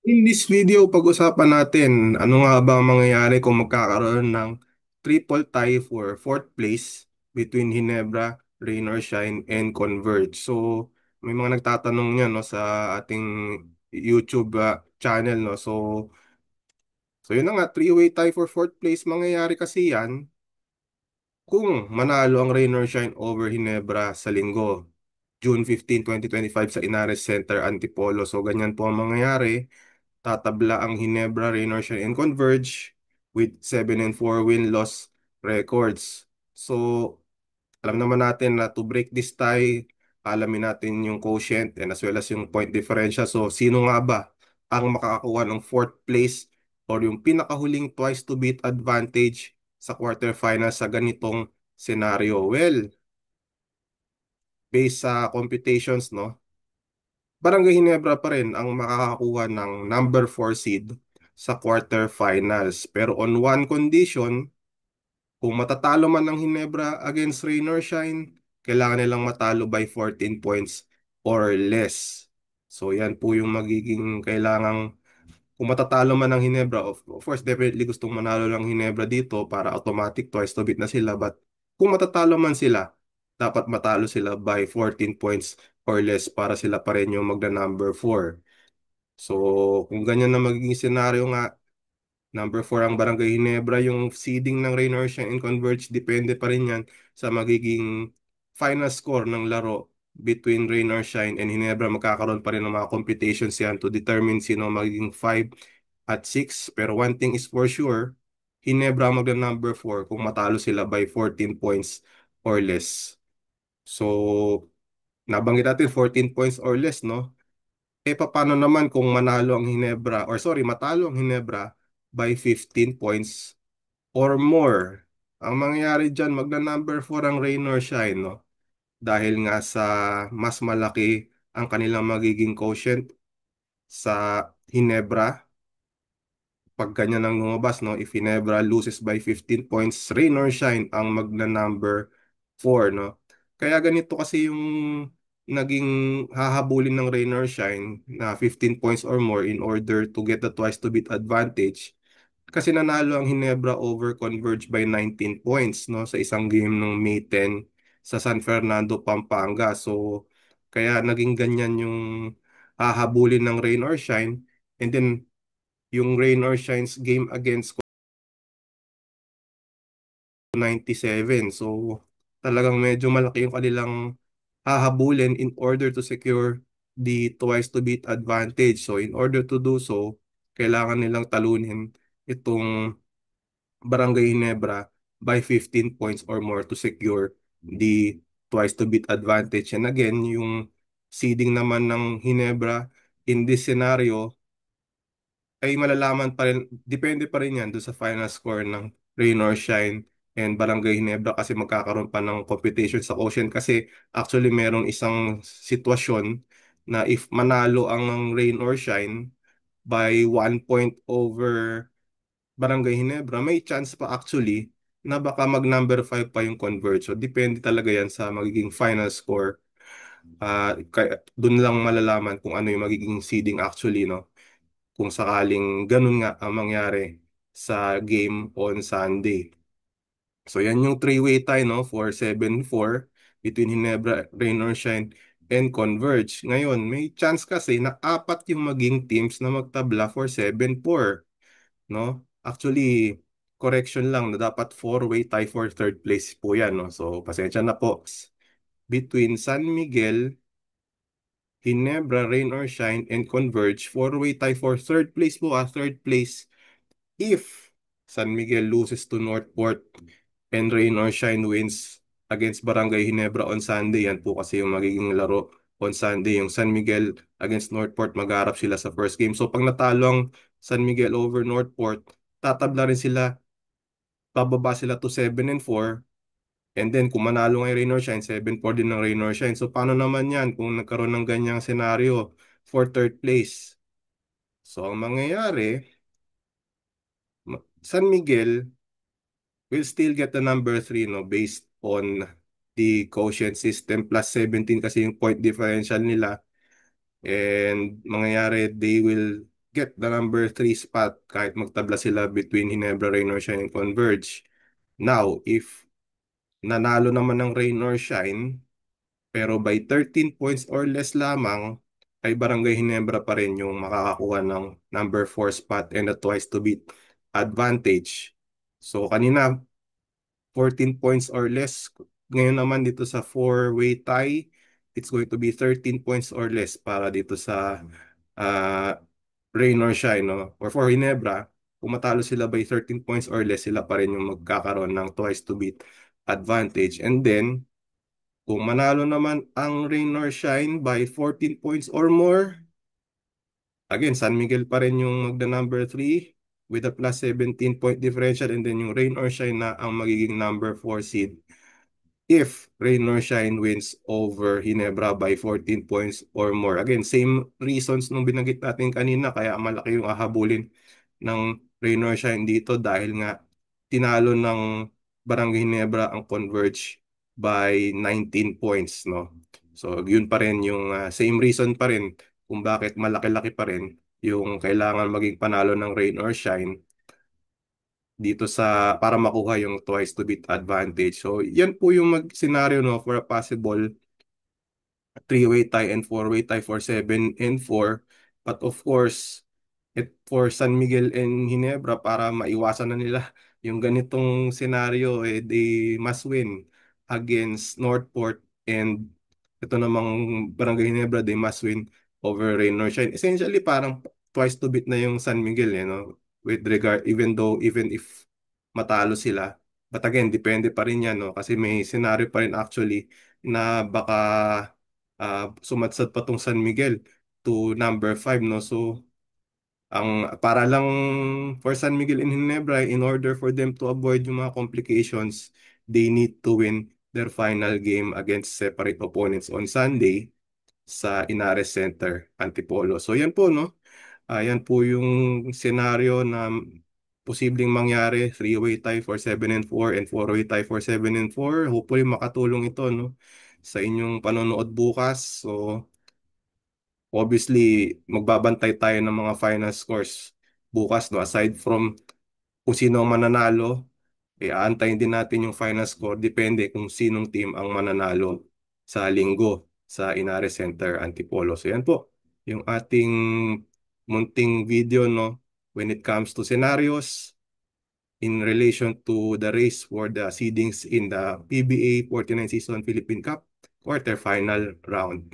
In this video, pag-usapan natin ano nga ba ang mangyayari kung magkakaroon ng triple tie for fourth place between Hinebra, Rain or Shine, and Converge. So, may mga nagtatanong niyan no, sa ating YouTube channel. No? So, yun na nga, three-way tie for fourth place. Mangyayari kasi yan kung manalo ang Rain or Shine over Hinebra sa linggo. June 15, 2025 sa Inares Center, Antipolo. So, ganyan po ang mangyayari. Tatabla ang Hinebra, Raynor, Shine, and Converge with 7-4 win-loss records. So, alam naman natin na to break this tie, alamin natin yung quotient and as well as yung point differential. So, sino nga ba ang makakakuha ng fourth place or yung pinakahuling twice to beat advantage sa quarterfinals sa ganitong scenario? Well, based sa computations, no, Barangay Hinebra pa rin ang makakakuha ng number 4 seed sa quarterfinals. Pero on one condition, kung matatalo man ng Hinebra against Rain or Shine, kailangan nilang matalo by 14 points or less. So yan po yung magiging kailangang kung matatalo man ng Hinebra, of course, definitely gustong manalo ng Hinebra dito para automatic twice to beat na sila. But kung matatalo man sila, dapat matalo sila by 14 points or less para sila pa rin yung magna number 4. So, kung ganyan na magiging senaryo nga, number 4 ang Barangay Hinebra, yung seeding ng Rain or Shine and Converge, depende pa rin yan sa magiging final score ng laro between Rain or Shine and Hinebra. Magkakaroon pa rin ng mga computations yan to determine sino ang magiging 5 at 6. Pero one thing is for sure, Hinebra ang magna number 4 kung matalo sila by 14 points or less. So, nabanggit natin 14 points or less, no? Paano naman kung manalo ang Hinebra, or sorry, matalo ang Hinebra by 15 points or more? Ang mangyayari dyan, magna number 4 ang Rain or Shine, no? Dahil nga sa mas malaki ang kanilang magiging quotient sa Hinebra. Pag ganyan ang lumabas, no? If Hinebra loses by 15 points, Rain or Shine ang magna number 4, no? Kaya ganito kasi yung naging hahabulin ng Rain or Shine na 15 points or more in order to get the twice to beat advantage. Kasi nanalo ang Hinebra over Converge by 19 points, no? Sa isang game ng May 10 sa San Fernando, Pampanga. So, kaya naging ganyan yung hahabulin ng Rain or Shine. And then, yung Rain or Shine's game against 97. So, talagang medyo malaki yung kanilang hahabulin in order to secure the twice to beat advantage. So, in order to do so, kailangan nilang talunin itong Barangay Ginebra by 15 points or more to secure the twice to beat advantage. And again, yung seeding naman ng Ginebra in this scenario ay malalaman pa rin, depende pa rin yan doon sa final score ng Rain or Shine and Barangay Ginebra kasi magkakaroon pa ng competition sa Ocean kasi actually merong isang sitwasyon na if manalo ang Rain or Shine by 1 point over Barangay Ginebra, may chance pa actually na baka mag number 5 pa yung convert. So depende talaga yan sa magiging final score. Kaya doon lang malalaman kung ano yung magiging seeding actually, no? Kung sakaling ganun nga ang mangyari sa game on Sunday. So yan yung three-way tie, no, for 7-4 between Hinebra, Rain or Shine, and Converge. Ngayon, may chance kasi na apat yung maging teams na magtabla for 7-4, no? Actually, correction lang na dapat four-way tie for third place po yan, no? So, pasensya na po. Between San Miguel, Hinebra, Rain or Shine, and Converge, four-way tie for third place po, third place if San Miguel loses to Northport and Rain or Shine wins against Barangay Ginebra on Sunday. Yan po kasi yung magiging laro on Sunday. Yung San Miguel against Northport, magharap sila sa first game. So pag natalo ang San Miguel over Northport, tatabla rin sila, bababa sila to 7-4. And then kung manalo ng Rain or Shine, 7-4 din ng Rain or Shine. So paano naman yan kung nagkaroon ng ganyang senaryo for third place? So ang mangyayari, San Miguel will still get the number 3, no, based on the quotient system plus 17 kasi yung point differential nila. And mangyayari, they will get the number 3 spot kahit magtabla sila between Ginebra, Rain or Shine, and Converge. Now, if nanalo naman ng Rain or Shine, pero by 13 points or less lamang, ay Barangay Ginebra pa rin yung makakakuha ng number 4 spot and a twice to beat advantage. So kanina, 14 points or less. Ngayon naman dito sa four-way tie, it's going to be 13 points or less para dito sa uh, Rain or Shine, no? Or for Ginebra, kung matalo sila by 13 points or less, sila pa rin yung magkakaroon ng twice to beat advantage. And then, kung manalo naman ang Rain or Shine by 14 points or more, again, San Miguel pa rin yung magda number 3 with a plus 17 point differential, and then yung Rain or Shine na ang magiging number 4 seed if Rain or Shine wins over Ginebra by 14 points or more. Again, same reasons nung binanggit natin kanina, kaya malaki yung ahabulin ng Rain or Shine dito dahil nga tinalo ng Barangay Ginebra ang Converge by 19 points, no? So, yun pa rin yung same reason pa rin kung bakit malaki-laki pa rin yung kailangan maging panalo ng Rain or Shine dito sa para makuha yung twice to beat advantage. So, yan po yung scenario, no, for a possible three-way tie and four-way tie for 7 and 4. But of course, for San Miguel and Ginebra, para maiwasan na nila yung ganitong scenario, they must win against Northport, and ito namang Barangay Ginebra, they must win over Rain or Shine. Essentially, parang twice to beat na yung San Miguel, with regard, even if matalo sila. But again, depende pa rin yan, no? Kasi may scenario pa rin actually na baka sumatsat pa tong San Miguel to number 5, no? So, para lang for San Miguel and Ginebra, in order for them to avoid yung mga complications, they need to win their final game against separate opponents on Sunday sa Inares Center, Antipolo. So yan po, no? Yan po yung scenario na posibleng mangyari, three-way tie for 7 and 4 and four-way tie for 7 and 4. Hopefully makatulong ito, no, sa inyong panonood bukas. So obviously, magbabantay tayo ng mga final scores bukas, no? Aside from kung sino ang mananalo, aantayin din natin yung final score. Depende kung sinong team ang mananalo sa linggo sa Inares Center, Antipolo. So yan po, yung ating munting video, no? When it comes to scenarios in relation to the race for the seedings in the PBA 49 Season Philippine Cup quarterfinal round.